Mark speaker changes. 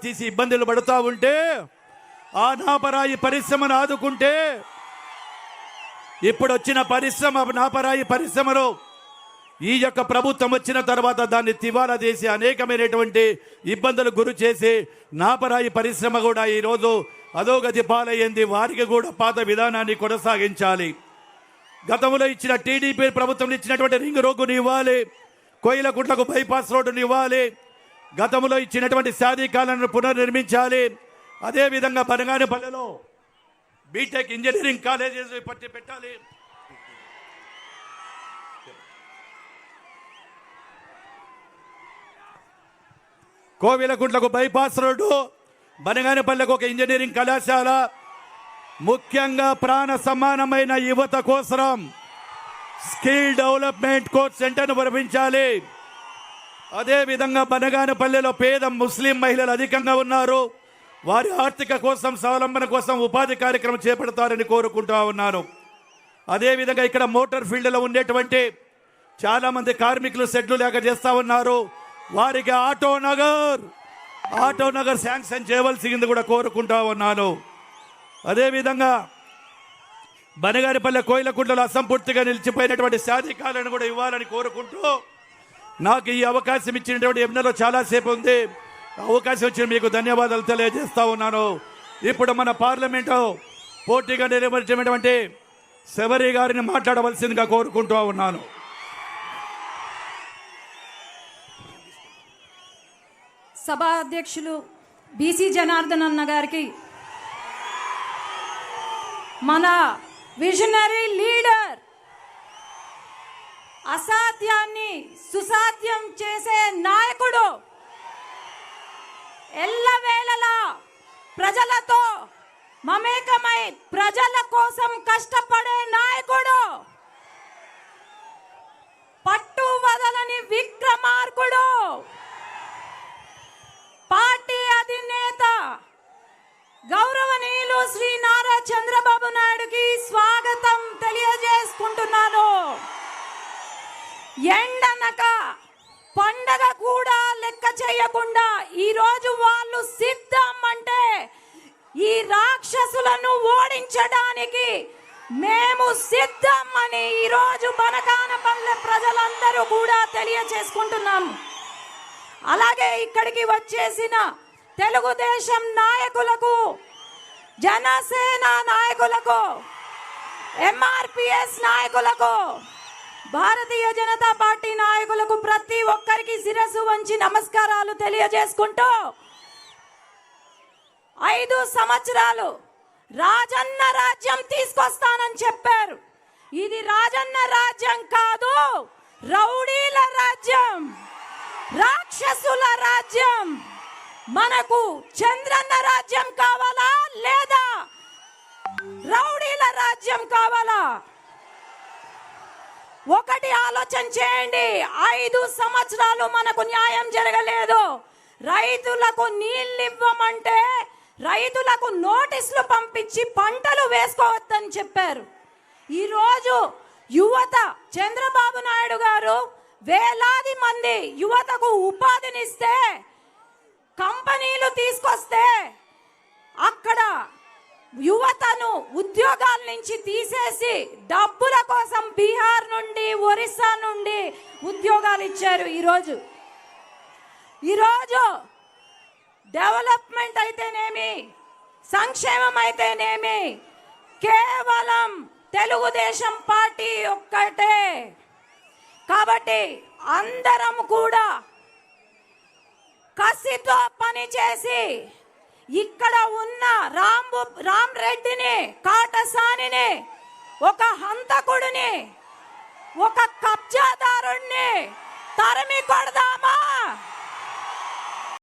Speaker 1: తీసి ఇబ్బందులు పడుతూ ఉంటే ఆ నాపరాయి పరిశ్రమను ఆదుకుంటే ఇప్పుడు వచ్చిన పరిశ్రమ నాపరాయి పరిశ్రమలో ఈ యొక్క ప్రభుత్వం వచ్చిన తర్వాత దాన్ని తివాలా చేసి అనేకమైనటువంటి ఇబ్బందులు గురి చేసి నాపరాయి పరిశ్రమ కూడా ఈరోజు అధోగతి పాలయ్యింది. వారికి కూడా పాత విధానాన్ని కొనసాగించాలి. గతంలో ఇచ్చిన టీడీపీ ప్రభుత్వం ఇచ్చినటువంటి రింగ్ రోడ్డుని ఇవ్వాలి, కోయిలకుంట్లకు బైపాస్ రోడ్డుని ఇవ్వాలి, గతంలో ఇచ్చినటువంటి సాధికాలను పునర్నిర్మించాలి. అదేవిధంగా బనగానపల్లెలో బీటెక్ ఇంజనీరింగ్ కాలేజెస్ పెట్టాలి. కోవిలకుంట్లకు బైపాస్ రోడ్డు, బనగానపల్లెకు ఒక ఇంజనీరింగ్ కళాశాల, ముఖ్యంగా ప్రాణ సమానమైన యువత కోసం స్కిల్ డెవలప్మెంట్ కోర్స్ సెంటర్ను నిర్మించాలి. అదేవిధంగా బనగానపల్లెలో పేద ముస్లిం మహిళలు అధికంగా ఉన్నారు. వారి ఆర్థిక కోసం స్వావలంబన కోసం ఉపాధి కార్యక్రమం చేపడతారని కోరుకుంటా ఉన్నాను. అదేవిధంగా ఇక్కడ మోటార్ ఫీల్డ్లో ఉండేటువంటి చాలామంది కార్మికులు షెడ్లు లేక చేస్తూ ఉన్నారు. వారికి ఆటో నగర్ శాంక్షన్ చేయవలసింది కూడా కోరుకుంటా ఉన్నాను. అదేవిధంగా బనగానపల్లె కోయిలకుంట్లలో అసంపూర్తిగా నిలిచిపోయినటువంటి సాధికాలను కూడా ఇవ్వాలని కోరుకుంటూ నాకు ఈ అవకాశం ఇచ్చినటువంటి ఎన్నెలో చాలాసేపు ఉంది. అవకాశం ఇచ్చిన మీకు ధన్యవాదాలు తెలియజేస్తా ఉన్నాను. ఇప్పుడు మన పార్లమెంటు పోటీగా నిర్వహించినటువంటి శబరి గారిని మాట్లాడవలసిందిగా కోరుకుంటూ ఉన్నాను.
Speaker 2: సభా అధ్యక్షులు బీసీ జనార్దన్ అన్న గారికి, మన విజనరీ లీడర్, అసాధ్యాన్ని సుసాధ్యం చేసే నాయకుడు, ఎల్లవేళలా ప్రజలతో మమేకమై ప్రజల కోసం కష్టపడే నాయకుడు, పట్టు వదలని విక్రమార్కుడు, పార్టీ అధినేత గౌరవనీయులు శ్రీ నారా చంద్రబాబు నాయుడుకి స్వాగతం తెలియజేసుకుంటున్నాను. ఎండనక పండగ కూడా లెక్క చేయకుండా ఈరోజు వాళ్ళు సిద్ధం అంటే ఈ రాక్షసులను ఓడించడానికి మేము సిద్ధం అని ఈరోజు బనగానపల్లె ప్రజలందరూ కూడా తెలియజేసుకుంటున్నాం. అలాగే ఇక్కడికి వచ్చేసిన తెలుగుదేశం నాయకులకు, జనసేన నాయకులకు, ఎంఆర్పిఎస్ నాయకులకు, భారతీయ జనతా పార్టీ నాయకులకు ప్రతి ఒక్కరికి శిరస్సు వంచి నమస్కారాలు తెలియజేసుకుంటూ 5 సంవత్సరాలు రాజన్న రాజ్యం తీసుకొస్తానని చెప్పారు. ఇది రాజన్న రాజ్యం కాదు, రౌడీల రాజ్యం, రాక్షసుల రాజ్యం. మనకు చంద్రన్న రాజ్యం కావాలా లేదా రౌడీల రాజ్యం కావాలా? ఒకటి ఆలోచన చేయండి. 5 సంవత్సరాలు మనకు న్యాయం జరగలేదు. రైతులకు నీళ్ళు ఇవ్వమంటే రైతులకు నోటీసులు పంపించి పంటలు వేసుకోవద్దని చెప్పారు. ఈరోజు యువత, చంద్రబాబు నాయుడు గారు వేలాది మంది యువతకు ఉపాధినిస్తే, కంపెనీలు తీసుకొస్తే అక్కడ యువతను ఉద్యోగాల నుంచి తీసేసి డబ్బుల కోసం బీహార్ నుండి, ఒరిస్సా నుండి ఉద్యోగాలు ఇచ్చారు. ఈరోజు డెవలప్మెంట్ అయితేనేమి, సంక్షేమం అయితేనేమి కేవలం తెలుగుదేశం పార్టీ ఒక్కటే. కాబట్టి అందరం కూడా కసితో పనిచేసి ఇక్కడ ఉన్న రామ్ రెడ్డిని, కాటసానిని, ఒక హంతకుడిని, ఒక కబ్జాదారుణ్ణి తరిమి కొడదామా?